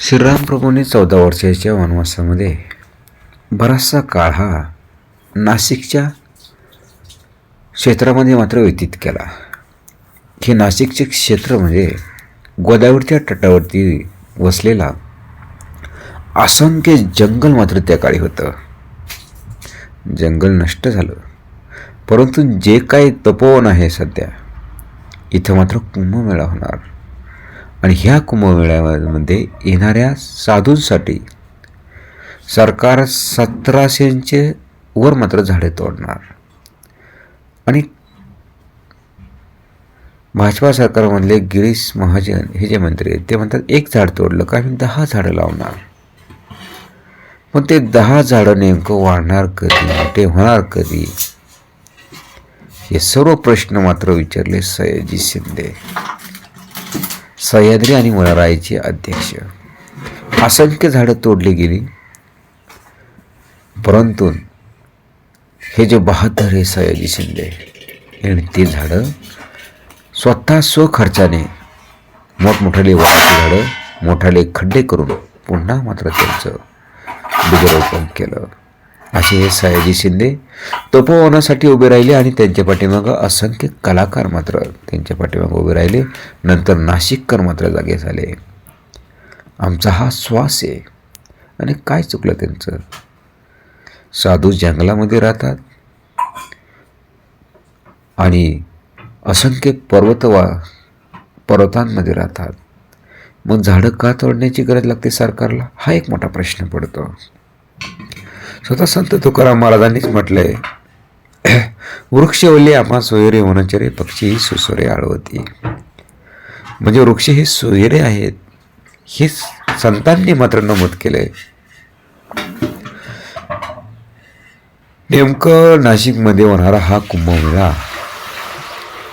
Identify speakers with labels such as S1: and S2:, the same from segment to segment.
S1: श्रीराम प्रभूंनी 14 वर्षाच्या वनवासामध्ये बराचसा काळ हा नाशिकच्या क्षेत्रामध्ये मात्र व्यतीत केला. हे नाशिकचे क्षेत्र म्हणजे गोदावरीच्या तटावरती वसलेला असंख्य जंगल मात्र त्या काळी होतं. जंगल नष्ट झालं, परंतु जे काही तपोवन आहे सध्या, इथं मात्र कुंभमेळा होणार आणि ह्या कुंभमेळ्यामध्ये येणाऱ्या साधूंसाठी सरकार 1700चे वर मात्र झाडे तोडणार. आणि भाजपा सरकारमधले गिरीश महाजन हे जे मंत्री आहेत ते म्हणतात, एक झाड तोडलं का आम्ही 10 झाडं लावणार. पण ते 10 झाडं नेमकं वाढणार कधी, मोठे होणार कधी, हे सर्व प्रश्न मात्र विचारले सयाजी शिंदे, सह्याद्री आणि वनराईचे अध्यक्ष. असंख्य झाडं तोडली गेली, परंतु हे जे बहादर आहे सयाजी शिंदे यांनी ती झाडं स्वतः स्वखर्चाने मोठमोठाले वडाची झाडं मोठाले खड्डे करून पुन्हा मात्र त्यांचं बीजरोपण केलं. असे हे सयाजी शिंदे तपोवनासाठी उभे राहिले आणि त्यांच्या पाठीमागं असंख्य कलाकार मात्र त्यांच्या पाठीमागं उभे राहिले. नंतर नाशिककर मात्र जागे झाले. आमचा हा श्वास आहे. आणि काय चुकलं त्यांचं? साधू जंगलामध्ये राहतात आणि असंख्य पर्वतांमध्ये राहतात, मग झाडं का तोडण्याची गरज लागते सरकारला? हा एक मोठा प्रश्न पडतो. स्वतः संत तुकाराम महाराजांनीच म्हटलंय, वृक्षवल्ली आम्हा सोयरे वनचरे पक्षी ही सुसरे आळवती. म्हणजे वृक्ष हे सोयरे आहेत हे संतांनी मात्र नमूद केलंय. नेमकं नाशिकमध्ये होणारा हा कुंभमेळा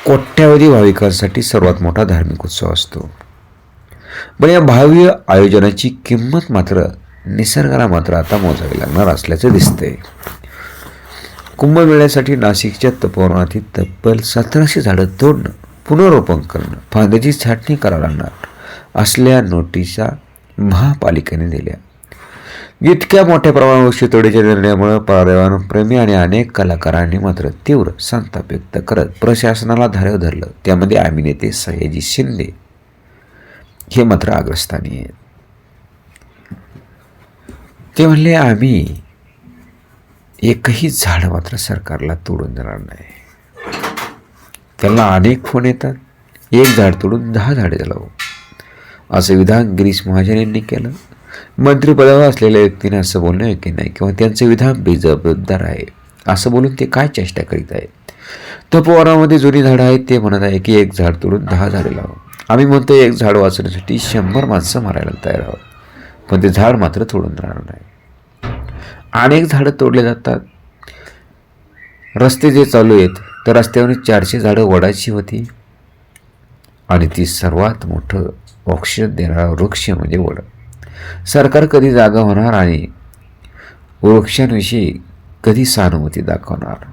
S1: कोट्यावधी भाविकांसाठी सर्वात मोठा धार्मिक उत्सव असतो. पण या भव्य आयोजनाची किंमत मात्र निसर्गाला मात्र आता मोजावी लागणार असल्याचं दिसतंय. कुंभमेळ्यासाठी नाशिकच्या तपोवनातील तब्बल 1700 झाडं तोडणं, पुनरोपण करणं, फांद्याची छाटणी करावी लागणार असल्या नोटिसा महापालिकेने दिल्या. इतक्या मोठ्या प्रमाणात वृक्षतोडीच्या निर्णयामुळे पर्यावरणप्रेमी आणि अनेक कलाकारांनी मात्र तीव्र संताप व्यक्त करत प्रशासनाला धारेवर धरलं. त्यामध्ये आम्ही नेते सयाजी शिंदे हे मात्र अग्रस्थानी आहेत. ते म्हणले, आम्ही एकही झाड मात्र सरकारला तोडून देणार नाही. त्यांना अनेक फोन येतात, एक झाड तोडून 10 झाडे लावू, असं विधान गिरीश महाजन यांनी केलं. मंत्रिपदावर असलेल्या व्यक्तीने असं बोलणं योग्य नाही किंवा त्यांचं विधान बेजबाबदार आहे असं बोलून ते काय चेष्टा करीत आहेत. तपोवनामध्ये जुनी झाडं आहेत, ते म्हणत आहे की एक झाड तोडून 10 झाडे लावू. आम्ही म्हणतो एक झाड वाचवण्यासाठी 100 माणसं मारायला तयार आहोत, पण ते झाड मात्र तोडून राहणार नाही. अनेक झाडं तोडले जातात. रस्ते जे चालू आहेत तर रस्त्यावर 400 झाडं वडाची होती आणि ती सर्वात मोठं ऑक्सिजन देणारा वृक्ष म्हणजे वड. सरकार कधी जागा होणार आणि वृक्षांविषयी कधी सहानुभूती दाखवणार?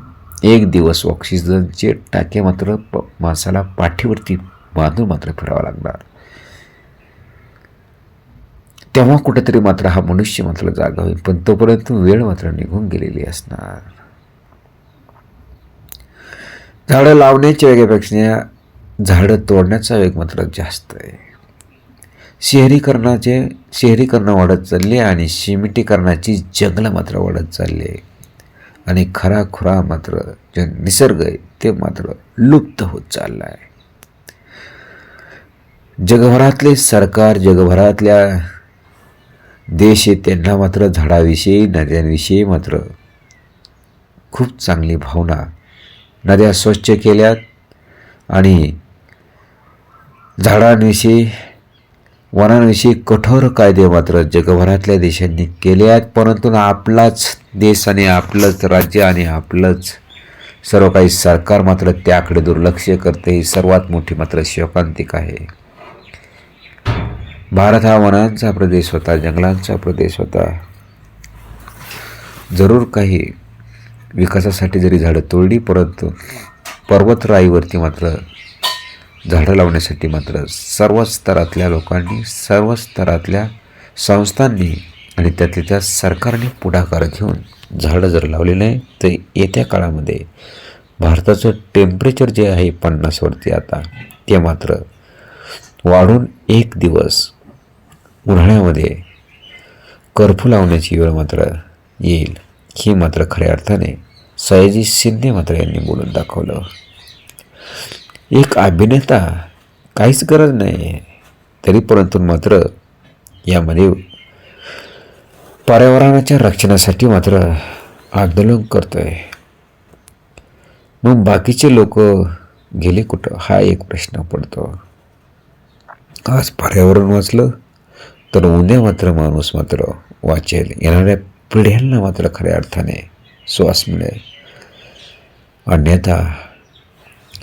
S1: एक दिवस ऑक्सिजनचे टाके मात्र माणसाला पाठीवरती बांधून मात्र फिरावं लागणार. तेव्हा कुठेतरी मात्र हा मनुष्य मात्र जागा होईल, पण तोपर्यंत वेळ मात्र निघून गेलेली असणार. झाडं लावण्याच्या वेगापेक्षा झाडं तोडण्याचा वेग मात्र जास्त आहे. शहरीकरण वाढत चालले आणि सिमेंटीकरणाची जंगलं मात्र वाढत चालले आणि खराखुरा मात्र जे निसर्ग आहे ते मात्र लुप्त होत चालला आहे. जगभरातले सरकार, जगभरातल्या देश आहे त्यांना मात्र झाडाविषयी, नद्यांविषयी मात्र खूप चांगली भावना. नद्या स्वच्छ केल्यात आणि झाडांविषयी, वनांविषयी कठोर कायदे मात्र जगभरातल्या देशांनी केले आहेत. परंतु आपलाच देश आणि आपलंच राज्य आणि आपलंच सर्व काही सरकार मात्र त्याकडे दुर्लक्ष करते. ही सर्वात मोठी मात्र शोकांतिक आहे. भारत हा वनांचा प्रदेश होता, जंगलांचा प्रदेश होता. जरूर काही विकासासाठी जरी झाडं तोडली, परंतु पर्वतराईवरती मात्र झाडं लावण्यासाठी मात्र सर्व स्तरातल्या लोकांनी, सर्व स्तरातल्या संस्थांनी आणि त्यातल्या त्या सरकारने पुढाकार घेऊन झाडं जर लावली नाही तर येत्या काळामध्ये भारताचं टेम्परेचर जे आहे 50वरती आता ते मात्र वाढून एक दिवस उन्हाळ्यामध्ये कर्फ्यू लावण्याची वेळ मात्र येईल. ही मात्र खऱ्या अर्थाने सयाजी शिंदे मात्र यांनी बोलून दाखवलं. एक अभिनेता काहीच गरज नाही तरी परंतु मात्र यामध्ये पर्यावरणाच्या रक्षणासाठी मात्र आंदोलन करतोय. मग बाकीचे लोक गेले कुठं हा एक प्रश्न पडतो. आज पर्यावरण वाचलं तर उद्या मात्र माणूस मात्र वाचेल. येणाऱ्या पिढ्यांना मात्र खऱ्या अर्थाने श्वास मिळेल. अन्यथा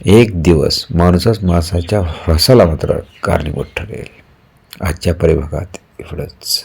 S1: एक दिवस माणूसच माणसाच्या ह्रासाला मात्र कारणीभूत ठरेल. आजच्या परिभागात एवढंच.